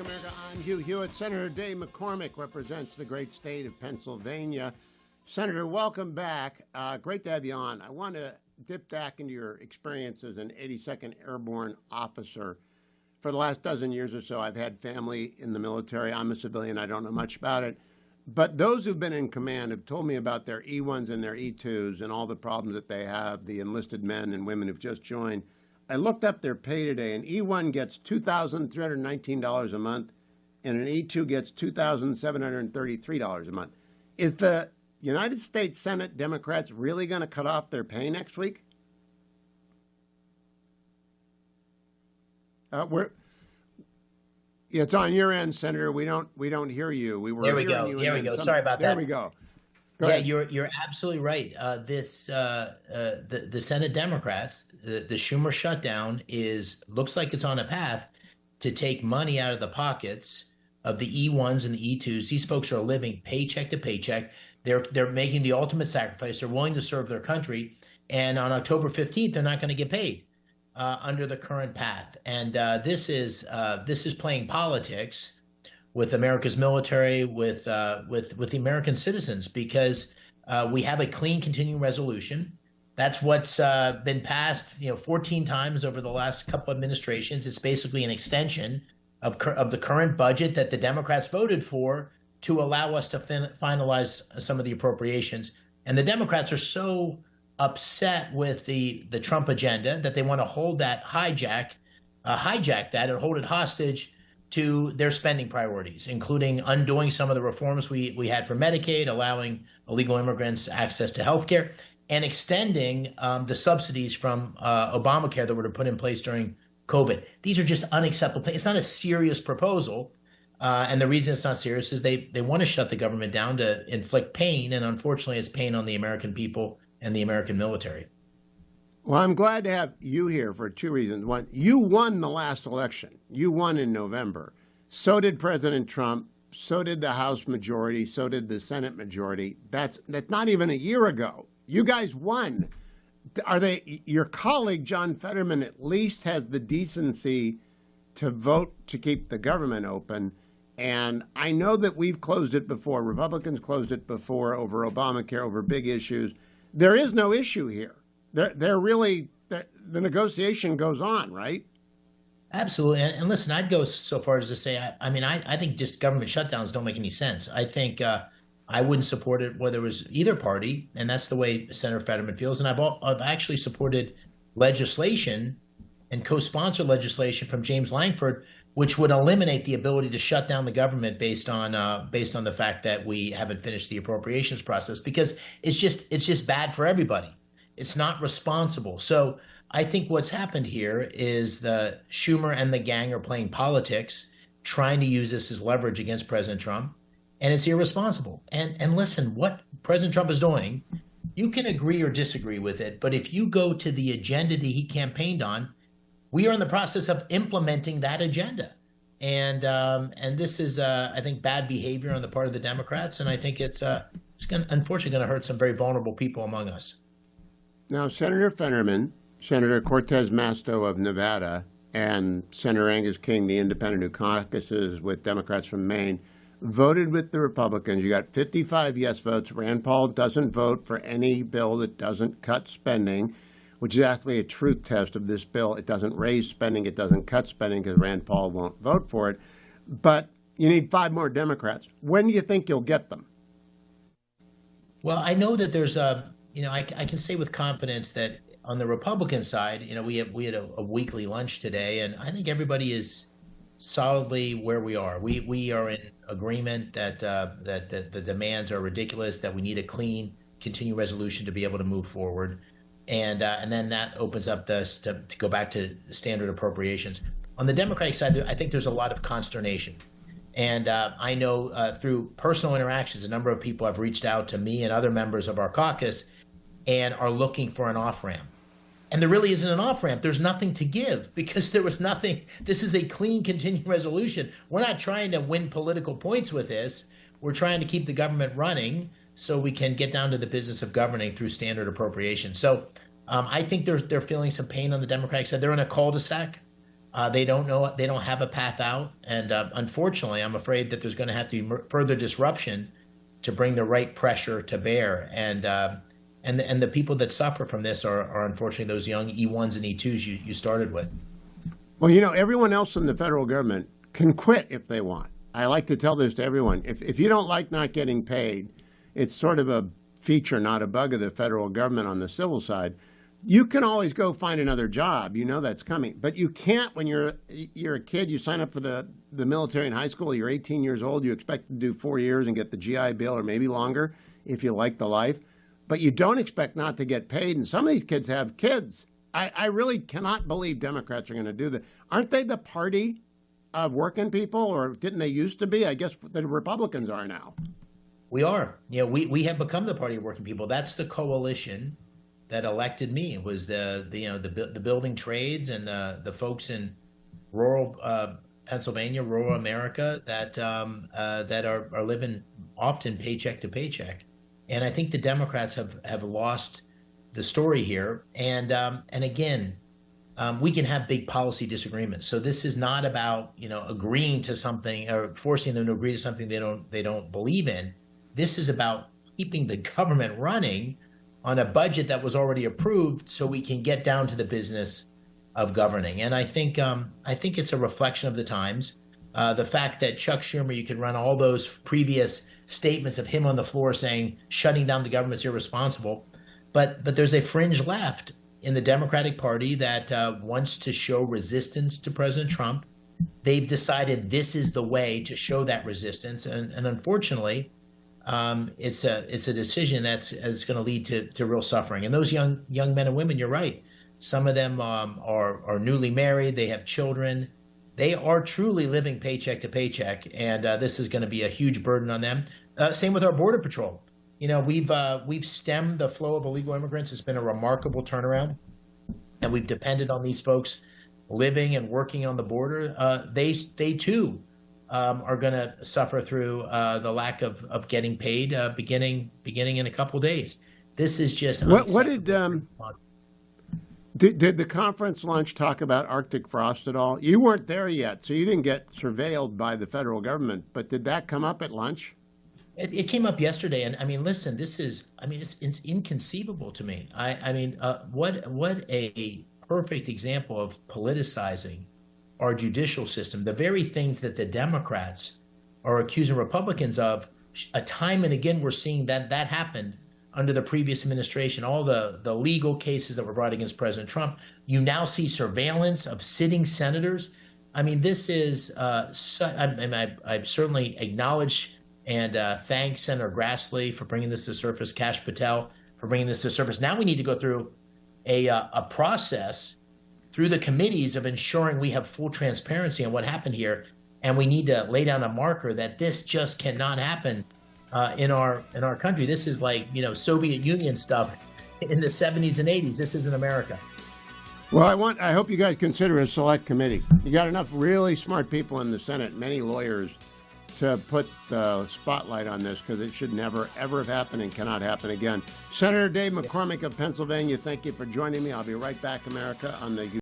America. I'm Hugh Hewitt. Senator Dave McCormick represents the great state of Pennsylvania. Senator, welcome back. Great to have you on. I want to dip back into your experience as an 82nd Airborne officer. For the last dozen years or so, I've had family in the military. I'm a civilian. I don't know much about it. But those who've been in command have told me about their E1s and their E2s and all the problems that they have, the enlisted men and women who've just joined. I looked up their pay today. An E1 gets $2,319 a month, and an E2 gets $2,733 a month. Is the United States Senate Democrats really going to cut off their pay next week? It's on your end, Senator. We don't hear you. We were There we hearing go. you. There we go. Sorry about that. There we go. Go yeah, ahead. you're absolutely right. The Senate Democrats, the Schumer shutdown looks like it's on a path to take money out of the pockets of the E1s and the E2s. These folks are living paycheck to paycheck. They're making the ultimate sacrifice. They're willing to serve their country, and on October 15th, they're not going to get paid under the current path. And this is playing politics with America's military, with the American citizens, because we have a clean continuing resolution. That's what's been passed, 14 times over the last couple of administrations. It's basically an extension of the current budget that the Democrats voted for to allow us to finalize some of the appropriations. And the Democrats are so upset with the Trump agenda that they want to hold that, hijack that and hold it hostage to their spending priorities, including undoing some of the reforms we had for Medicaid, allowing illegal immigrants access to health care, and extending the subsidies from Obamacare that were put in place during COVID. These are just unacceptable things. It's not a serious proposal. And the reason it's not serious is they want to shut the government down to inflict pain. And unfortunately, it's pain on the American people and the American military. Well, I'm glad to have you here for two reasons. One, you won the last election. You won in November. So did President Trump. So did the House majority. So did the Senate majority. That's not even a year ago. You guys won. Your colleague, John Fetterman, at least has the decency to vote to keep the government open. And I know that we've closed it before. Republicans closed it before over Obamacare, over big issues. There is no issue here. The negotiation goes on, right? Absolutely. And listen, I'd go so far as to say, I think just government shutdowns don't make any sense. I think I wouldn't support it whether it was either party, and that's the way Senator Fetterman feels. And I've actually supported legislation and co-sponsored legislation from James Lankford, which would eliminate the ability to shut down the government based on the fact that we haven't finished the appropriations process, because it's just bad for everybody. It's not responsible. So I think what's happened here is the Schumer and the gang are playing politics, trying to use this as leverage against President Trump, and it's irresponsible. And listen, what President Trump is doing, you can agree or disagree with it, but if you go to the agenda that he campaigned on, we are in the process of implementing that agenda. And this is, I think, bad behavior on the part of the Democrats, and I think it's unfortunately going to hurt some very vulnerable people among us. Now, Senator Fetterman, Senator Cortez Masto of Nevada, and Senator Angus King, the independent who caucuses with Democrats from Maine, voted with the Republicans. You got 55 yes votes. Rand Paul doesn't vote for any bill that doesn't cut spending, which is actually a truth test of this bill. It doesn't raise spending. It doesn't cut spending because Rand Paul won't vote for it. But you need 5 more Democrats. When do you think you'll get them? Well, I know that there's I can say with confidence that on the Republican side, we had a weekly lunch today, and I think everybody is solidly where we are. We are in agreement that the demands are ridiculous, that we need a clean, continuing resolution to be able to move forward. And then that opens up to go back to standard appropriations. On the Democratic side, I think there's a lot of consternation. And I know through personal interactions, a number of people have reached out to me and other members of our caucus and are looking for an off-ramp. And there really isn't an off-ramp. There's nothing to give because there was nothing. This is a clean continuing resolution. We're not trying to win political points with this. We're trying to keep the government running so we can get down to the business of governing through standard appropriation. So I think they're feeling some pain on the Democratic side. They're in a cul-de-sac. They don't know. They don't have a path out, and unfortunately, I'm afraid that there's going to have to be further disruption to bring the right pressure to bear. And the people that suffer from this are unfortunately those young E1s and E2s you started with. Well, everyone else in the federal government can quit if they want. I like to tell this to everyone. If you don't like not getting paid, it's sort of a feature, not a bug of the federal government on the civil side. You can always go find another job. That's coming. But you can't when you're a kid. You sign up for the military in high school. You're 18 years old. You expect to do 4 years and get the GI Bill or maybe longer if you like the life. But you don't expect not to get paid. And some of these kids have kids. I really cannot believe Democrats are going to do that. Aren't they the party of working people, or didn't they used to be? I guess the Republicans are now. We are. We have become the party of working people. That's the coalition that elected me. It was the building trades and the folks in rural Pennsylvania, rural America that are living often paycheck to paycheck. And I think the Democrats have lost the story here. And again, we can have big policy disagreements. So this is not about agreeing to something or forcing them to agree to something they don't believe in. This is about keeping the government running on a budget that was already approved, so we can get down to the business of governing. And I think it's a reflection of the times. The fact that Chuck Schumer, you can run all those previous statements of him on the floor saying shutting down the government's irresponsible, but there's a fringe left in the Democratic Party that wants to show resistance to President Trump. They've decided this is the way to show that resistance, and unfortunately, it's a decision that's going to lead to real suffering. And those young men and women, you're right. Some of them are newly married. They have children. They are truly living paycheck to paycheck, and this is going to be a huge burden on them. Same with our Border Patrol. We've stemmed the flow of illegal immigrants. It's been a remarkable turnaround, and we've depended on these folks living and working on the border. They too are going to suffer through the lack of getting paid beginning in a couple of days. This is just what did the conference lunch talk about Arctic frost at all? You weren't there yet, so you didn't get surveilled by the federal government. But did that come up at lunch? It came up yesterday, and I mean, listen, it's inconceivable to me. What a perfect example of politicizing our judicial system. The very things that the Democrats are accusing Republicans of, a time and again, we're seeing that happened under the previous administration. All the legal cases that were brought against President Trump. You now see surveillance of sitting senators. I mean, this is. I certainly acknowledge and thank Senator Grassley for bringing this to surface. Kash Patel for bringing this to surface. Now we need to go through a process through the committees of ensuring we have full transparency on what happened here, and we need to lay down a marker that this just cannot happen in our country. This is like Soviet Union stuff in the 70s and 80s. This isn't America. Well, I hope you guys consider a select committee. You got enough really smart people in the Senate, many lawyers, to put the spotlight on this, because it should never, ever have happened and cannot happen again. Senator Dave McCormick of Pennsylvania, thank you for joining me. I'll be right back, America, on the